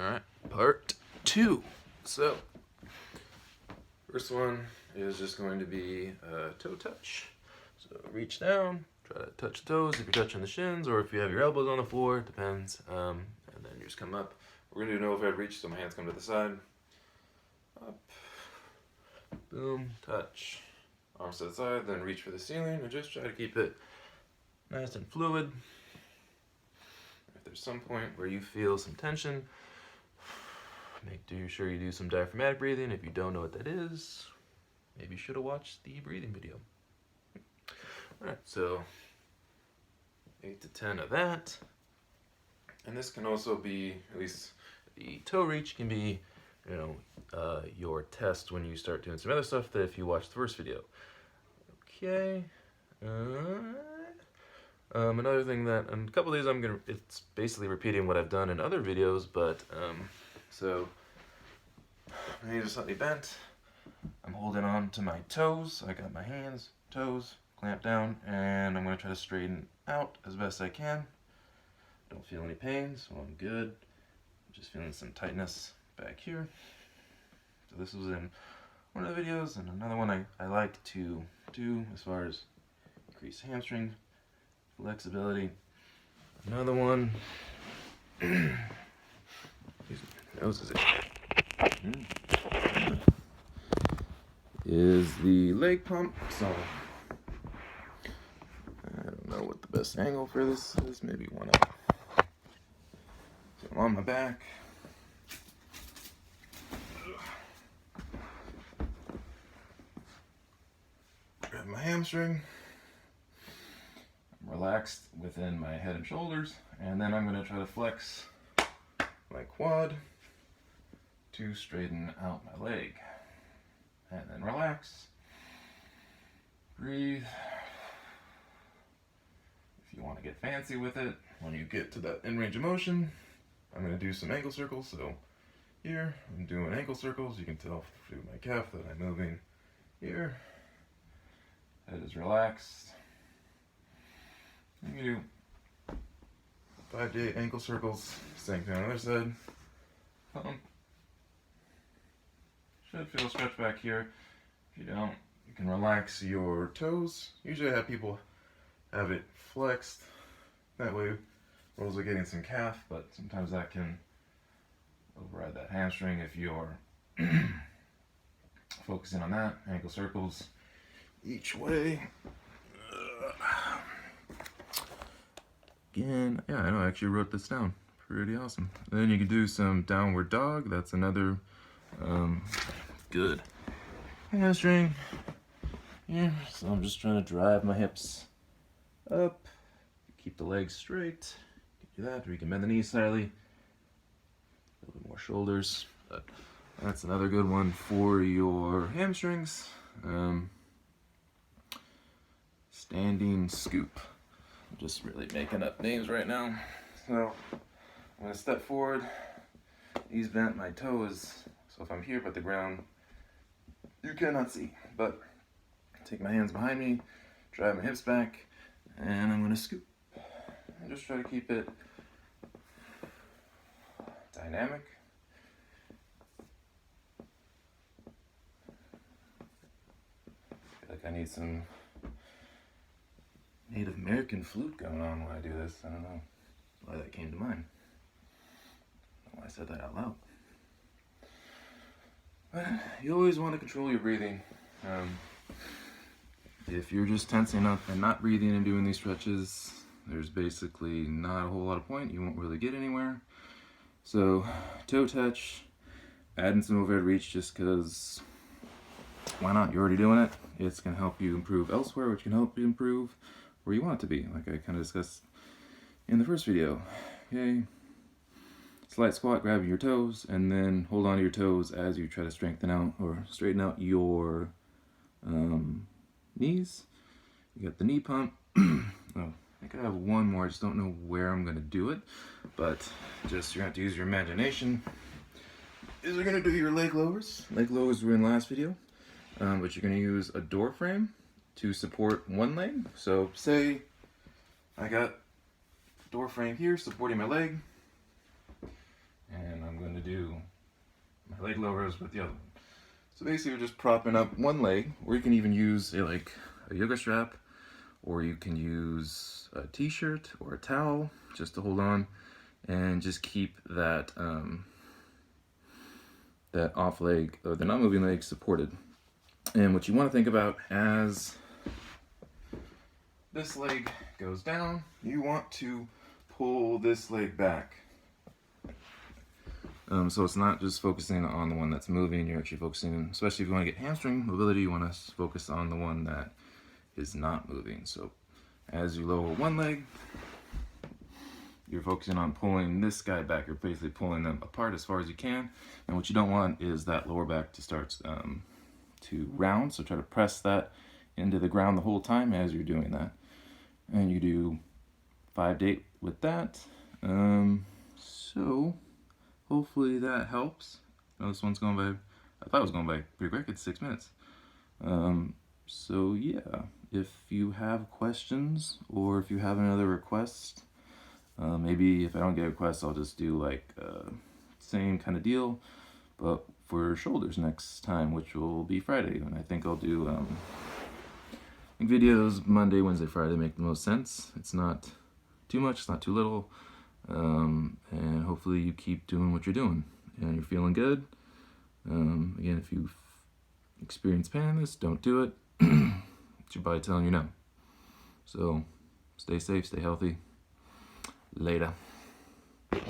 Alright, part 2. So, first one is just going to be a toe touch. So reach down, try to touch the toes if you're touching the shins, or if you have your elbows on the floor, it depends. And then you just come up. We're going to do an overhead reach, so my hands come to the side. Up, boom, touch. Arms to the side, then reach for the ceiling, and just try to keep it nice and fluid. If there's some point where you feel some tension, make sure you do some diaphragmatic breathing. If you don't know what that is, maybe you should have watched the breathing video. Alright, so 8 to 10 of that. And this can also be, at least the toe reach can be, your test when you start doing some other stuff that if you watch the first video. Okay. Another thing that, and a couple of these it's basically repeating what I've done in other videos, but, so, my knees are slightly bent. I'm holding on to my toes. I got my hands, toes, clamped down, and I'm going to try to straighten out as best I can. Don't feel any pain, so I'm good. I'm just feeling some tightness back here. So this was in one of the videos, and another one I like to do as far as increase hamstring flexibility. Another one is the leg pump. So I don't know what the best angle for this is. Maybe one up. So I'm on my back. Grab my hamstring. I'm relaxed within my head and shoulders, and then I'm going to try to flex my quad to straighten out my leg. And then relax. Breathe. If you want to get fancy with it, when you get to that in range of motion, I'm going to do some ankle circles. So here, I'm doing ankle circles. You can tell through my calf that I'm moving here. Head is relaxed. You can do 5 to 8 ankle circles. Same thing on the other side. Pump. Should feel a stretch back here. If you don't, you can relax your toes. Usually I have people have it flexed. That way we're also getting some calf, but sometimes that can override that hamstring if you're focusing on that. Ankle circles each way. Again, yeah, I know, I actually wrote this down. Pretty awesome. And then you can do some downward dog. That's another good hamstring. Yeah, so I'm just trying to drive my hips up, keep the legs straight. You can do that, or you can bend the knees slightly. A little bit more shoulders, but that's another good one for your hamstrings. Standing scoop. I'm just really making up names right now. So I'm gonna step forward, knees bent, my toes. So if I'm here but the ground, you cannot see. But take my hands behind me, drive my hips back, and I'm gonna scoop. And just try to keep it dynamic. I feel like I need some Native American flute going on when I do this. I don't know why that came to mind. I don't know why I said that out loud. But you always want to control your breathing. If you're just tensing up and not breathing and doing these stretches, there's basically not a whole lot of point. You won't really get anywhere. So, toe touch, adding some overhead reach just because, why not? You're already doing it. It's going to help you improve elsewhere, which can help you improve where you want it to be, like I kind of discussed in the first video. Okay. Slight squat, grabbing your toes, and then hold on to your toes as you try to strengthen out or straighten out your knees. You got the knee pump. Oh, I think I have one more. I just don't know where I'm going to do it, but just you're going to have to use your imagination. Is you're going to do your leg lowers. Leg lowers were in the last video, but you're going to use a door frame to support one leg. So say I got door frame here supporting my leg, and I'm going to to do my leg lowers with the other one. So basically, we're just propping up one leg, or you can even use a yoga strap, or you can use a t-shirt or a towel just to hold on, and just keep that that off leg, or the not moving leg, supported. And what you want to think about as this leg goes down, you want to pull this leg back. So it's not just focusing on the one that's moving, you're actually focusing, especially if you want to get hamstring mobility, you want to focus on the one that is not moving. So as you lower one leg, you're focusing on pulling this guy back. You're basically pulling them apart as far as you can. And what you don't want is that lower back to start to round. So try to press that into the ground the whole time as you're doing that. And you do 5 to 8 with that. So hopefully that helps. Oh, this one's going by, I thought it was going by pretty quick. It's 6 minutes. So yeah, if you have questions or if you have another request, maybe if I don't get a request, I'll just do same kind of deal, but for shoulders next time, which will be Friday. And I think I'll do videos Monday, Wednesday, Friday make the most sense. It's not too much, it's not too little. And hopefully you keep doing what you're doing and you're feeling good. Again, if you've experienced pain in this, don't do it. It's your body telling you no. So stay safe, stay healthy. Later.